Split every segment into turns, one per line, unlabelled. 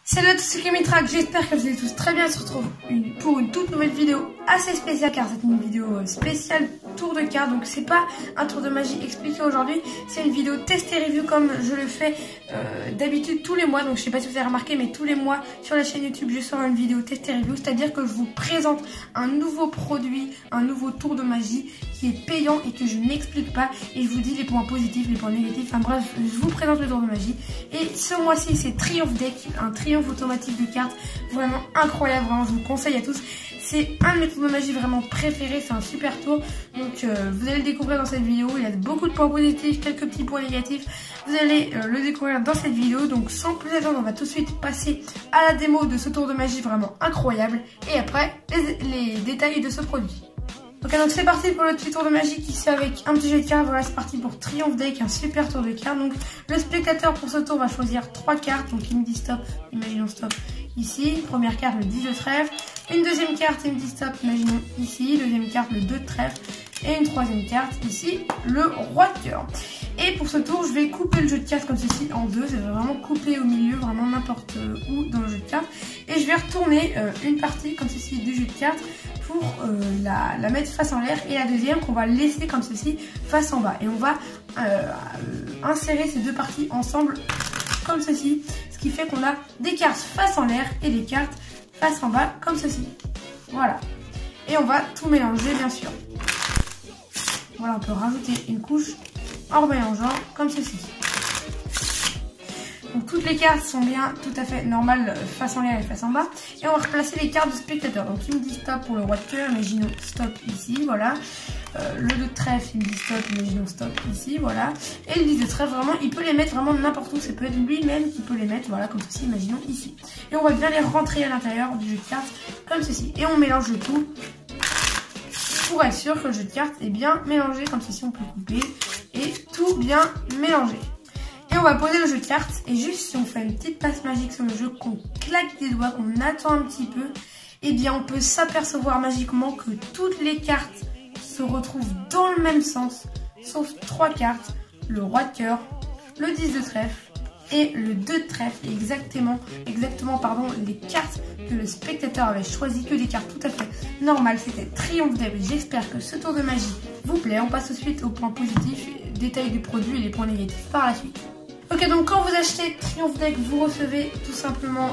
Salut à tous, c'est Kemitrack, j'espère que vous allez tous très bien. On se retrouve pour une toute nouvelle vidéo assez spéciale, car c'est une vidéo spéciale tour de cartes. Donc c'est pas un tour de magie expliqué aujourd'hui, c'est une vidéo test et review comme je le fais d'habitude tous les mois. Donc je sais pas si vous avez remarqué, mais tous les mois sur la chaîne YouTube je sors une vidéo test et review, c'est-à-dire que je vous présente un nouveau produit, un nouveau tour de magie qui est payant et que je n'explique pas, et je vous dis les points positifs, les points négatifs, enfin bref, je vous présente le tour de magie. Et ce mois-ci c'est Triomphe Deck, un triomphe automatique de cartes, vraiment incroyable, vraiment je vous conseille à tous. C'est un de mes tours de magie vraiment préférés, c'est un super tour, donc vous allez le découvrir dans cette vidéo. Il y a beaucoup de points positifs, quelques petits points négatifs, vous allez le découvrir dans cette vidéo. Donc sans plus attendre, on va tout de suite passer à la démo de ce tour de magie vraiment incroyable, et après les détails de ce produit. Ok, donc c'est parti pour le petit tour de magie qui c'est avec un petit jeu de cartes. Voilà, c'est parti pour Triomphe Deck, un super tour de cartes. Donc le spectateur pour ce tour va choisir 3 cartes. Donc il me dit stop, imaginons stop ici. Première carte, le 10 de trèfle. Une deuxième carte, il me dit stop, imaginons ici. Deuxième carte, le 2 de trèfle. Et une troisième carte ici, le roi de cœur. Et pour ce tour, je vais couper le jeu de cartes comme ceci en deux. C'est vraiment coupé au milieu, vraiment n'importe où dans le jeu de cartes. Et je vais retourner une partie comme ceci du jeu de cartes pour la mettre face en l'air, et la deuxième qu'on va laisser comme ceci face en bas. Et on va insérer ces deux parties ensemble comme ceci, ce qui fait qu'on a des cartes face en l'air et des cartes face en bas comme ceci. Voilà. Et on va tout mélanger bien sûr. Voilà, on peut rajouter une couche en remélangeant comme ceci. Donc toutes les cartes sont bien tout à fait normales, face en l'air et face en bas. Et on va replacer les cartes de spectateur. Donc il me dit stop pour le roi de cœur, imaginons stop ici, voilà. Le 2 de trèfle, il me dit stop, imaginons stop ici, voilà. Et le 10 de trèfle, vraiment, il peut les mettre vraiment n'importe où. Ça peut être lui-même qui peut les mettre, voilà, comme ceci, imaginons ici. Et on va bien les rentrer à l'intérieur du jeu de cartes, comme ceci. Et on mélange le tout pour être sûr que le jeu de cartes est bien mélangé, comme ceci. On peut couper et tout bien mélanger. Et on va poser le jeu de cartes, et juste si on fait une petite passe magique sur le jeu, qu'on claque des doigts, qu'on attend un petit peu, et bien on peut s'apercevoir magiquement que toutes les cartes se retrouvent dans le même sens, sauf 3 cartes, le roi de cœur, le 10 de trèfle et le 2 de trèfle, exactement les cartes que le spectateur avait choisi, que des cartes tout à fait normales. C'était Triomphe Deck. J'espère que ce tour de magie vous plaît. On passe tout de suite aux points positifs, détails du produit et les points négatifs par la suite. Ok, donc quand vous achetez Triomphe Deck, vous recevez tout simplement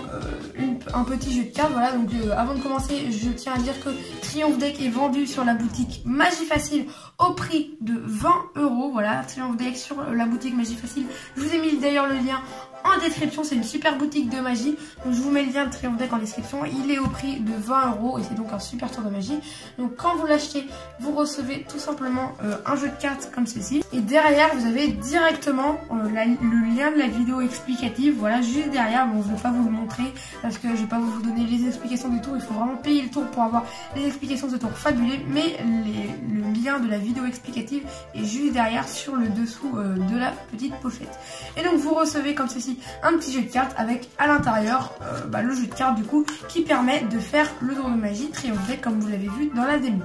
un petit jeu de cartes. Voilà, donc avant de commencer, je tiens à dire que Triomphe Deck est vendu sur la boutique Magie Facile au prix de 20 €. Voilà, Triomphe Deck sur la boutique Magie Facile. Je vous ai mis d'ailleurs le lien en description, c'est une super boutique de magie. Donc je vous mets le lien de Triomphe Deck en description. Il est au prix de 20 € et c'est donc un super tour de magie. Donc quand vous l'achetez, vous recevez tout simplement un jeu de cartes comme ceci. Et derrière, vous avez directement le lien de la vidéo explicative. Voilà, juste derrière. Bon, je ne vais pas vous le montrer parce que je ne vais pas vous donner les explications du tour. Il faut vraiment payer le tour pour avoir les explications de ce tour fabuleux. Mais le lien de la vidéo explicative est juste derrière sur le dessous de la petite pochette. Et donc vous recevez comme ceci un petit jeu de cartes avec à l'intérieur le jeu de cartes du coup qui permet de faire le tour de magie Triomphe Deck comme vous l'avez vu dans la démo.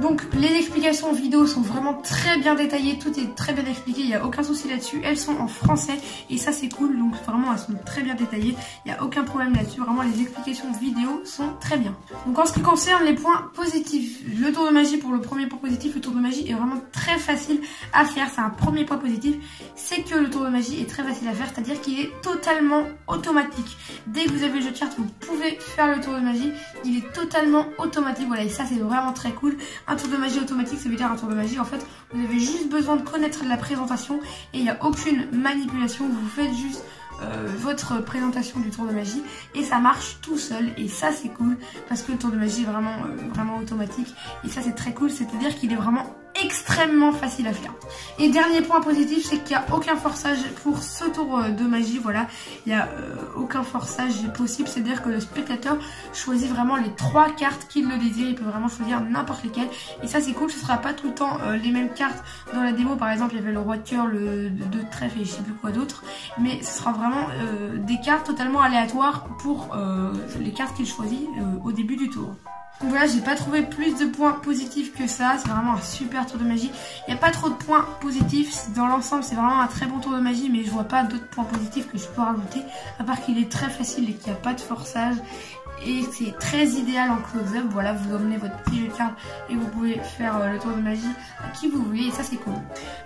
Donc les explications vidéo sont vraiment très bien détaillées, tout est très bien expliqué, il n'y a aucun souci là-dessus. Elles sont en français et ça c'est cool, donc vraiment elles sont très bien détaillées, il n'y a aucun problème là-dessus, vraiment les explications vidéo sont très bien. Donc en ce qui concerne les points positifs, le tour de magie, pour le premier point positif, le tour de magie est vraiment très facile à faire. C'est un premier point positif, c'est que le tour de magie est très facile à faire, c'est-à-dire qu'il est totalement automatique. Dès que vous avez le jeu de cartes, vous pouvez faire le tour de magie, il est totalement automatique, voilà, et ça c'est vraiment très cool. Un tour de magie automatique, ça veut dire un tour de magie, en fait, vous avez juste besoin de connaître la présentation et il n'y a aucune manipulation, vous faites juste votre présentation du tour de magie et ça marche tout seul, et ça c'est cool parce que le tour de magie est vraiment automatique et ça c'est très cool, c'est-à-dire qu'il est vraiment extrêmement facile à faire. Et dernier point positif, c'est qu'il n'y a aucun forçage pour ce tour de magie. Voilà, il n'y a aucun forçage possible, c'est-à-dire que le spectateur choisit vraiment les 3 cartes qu'il le désire, il peut vraiment choisir n'importe lesquelles et ça c'est cool. Ce ne sera pas tout le temps les mêmes cartes. Dans la démo par exemple il y avait le roi de cœur, le 2 de trèfle et je sais plus quoi d'autre, mais ce sera vraiment des cartes totalement aléatoires pour les cartes qu'il choisit au début du tour. Donc voilà, j'ai pas trouvé plus de points positifs que ça. C'est vraiment un super tour de magie. Il n'y a pas trop de points positifs. Dans l'ensemble, c'est vraiment un très bon tour de magie. Mais je vois pas d'autres points positifs que je peux rajouter. À part qu'il est très facile et qu'il n'y a pas de forçage. Et c'est très idéal en close-up. Voilà, vous emmenez votre petit jeu de cartes et vous pouvez faire le tour de magie à qui vous voulez. Et ça, c'est cool.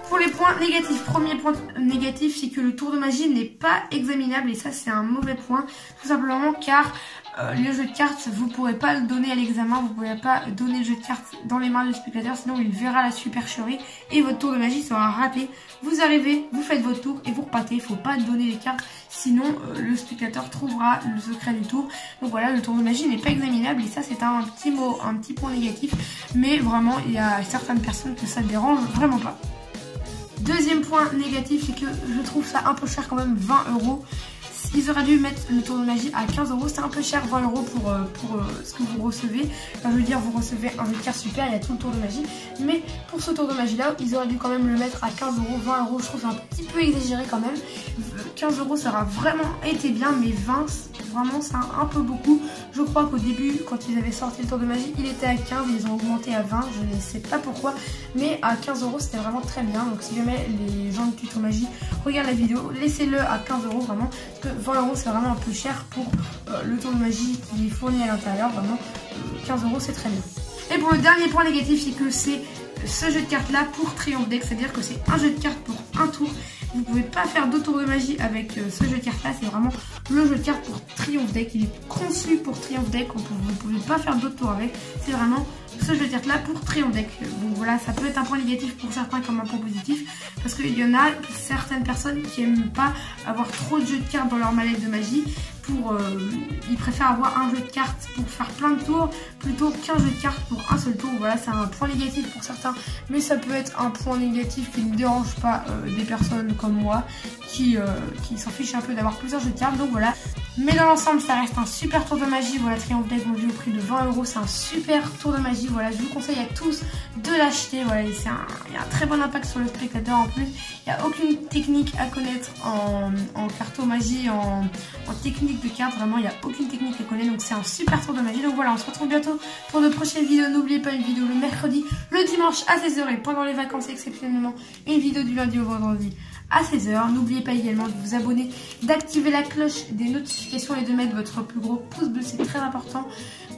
Pour les points négatifs, premier point négatif, c'est que le tour de magie n'est pas examinable. Et ça, c'est un mauvais point. Tout simplement car le jeu de cartes, vous ne pourrez pas le donner à l'examen. Vous ne pourrez pas donner le jeu de cartes dans les mains du spectateur. Sinon, il verra la supercherie et votre tour de magie sera raté. Vous arrivez, vous faites votre tour et vous repartez. Il ne faut pas donner les cartes. Sinon, le spectateur trouvera le secret du tour. Donc voilà, le tour de magie n'est pas examinable. Et ça, c'est un petit point négatif. Mais vraiment, il y a certaines personnes que ça ne dérange vraiment pas. Deuxième point négatif, c'est que je trouve ça un peu cher quand même, 20 €. Ils auraient dû mettre le tour de magie à 15 €. C'est un peu cher, 20 € pour ce que vous recevez. Enfin, je veux dire, vous recevez un jeu de cartes super, il y a tout le tour de magie. Mais pour ce tour de magie là, ils auraient dû quand même le mettre à 15 €, 20 €. Je trouve c'est un petit peu exagéré quand même. 15 € ça aura vraiment été bien, mais 20, vraiment c'est un peu beaucoup. Je crois qu'au début, quand ils avaient sorti le tour de magie, il était à 15, ils ont augmenté à 20, je ne sais pas pourquoi. Mais à 15 € c'était vraiment très bien. Donc si jamais les gens de Tuto Magie regardent la vidéo, laissez-le à 15 € vraiment. Parce que 20 € c'est vraiment un peu cher pour le tour de magie qui est fourni à l'intérieur. Vraiment 15 € c'est très bien. Et pour le dernier point négatif, c'est que c'est ce jeu de cartes là pour Triomphe Deck, c'est à dire que c'est un jeu de cartes pour un tour. Vous ne pouvez pas faire d'autres tours de magie avec ce jeu de cartes là, c'est vraiment le jeu de cartes pour Triomphe Deck. Il est conçu pour Triomphe Deck, vous ne pouvez pas faire d'autres tours avec, c'est vraiment ce jeu de cartes là pour Triomphe Deck. Donc voilà, ça peut être un point négatif pour certains comme un point positif, parce qu'il y en a certaines personnes qui n'aiment pas avoir trop de jeux de cartes dans leur mallette de magie. Ils préfèrent avoir un jeu de cartes pour faire plein de tours plutôt qu'un jeu de cartes pour un seul tour. Voilà, c'est un point négatif pour certains, mais ça peut être un point négatif qui ne dérange pas des personnes comme moi qui s'en fichent un peu d'avoir plusieurs jeux de cartes. Donc voilà, mais dans l'ensemble ça reste un super tour de magie. Voilà, Triomphe Deck vendu au prix de 20 €, c'est un super tour de magie. Voilà, je vous conseille à tous de l'acheter. Voilà, il y a un très bon impact sur le spectateur en plus. Il n'y a aucune technique à connaître en cartomagie, en technique de cartes. Vraiment, il n'y a aucune technique à connaître. Donc c'est un super tour de magie. Donc voilà, on se retrouve bientôt pour de prochaines vidéos. N'oubliez pas une vidéo le mercredi, le dimanche à 16 h et pendant les vacances exceptionnellement une vidéo du lundi au vendredi à 16 h. N'oubliez pas également de vous abonner, d'activer la cloche des notifications et de mettre votre plus gros pouce bleu, c'est très important.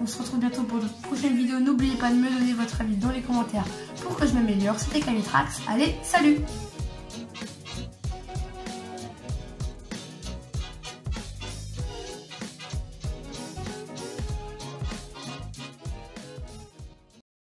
On se retrouve bientôt pour de prochaines vidéos. N'oubliez pas de me donner votre avis dans les commentaires pour que je m'améliore. C'était Camille Trax. Allez, salut!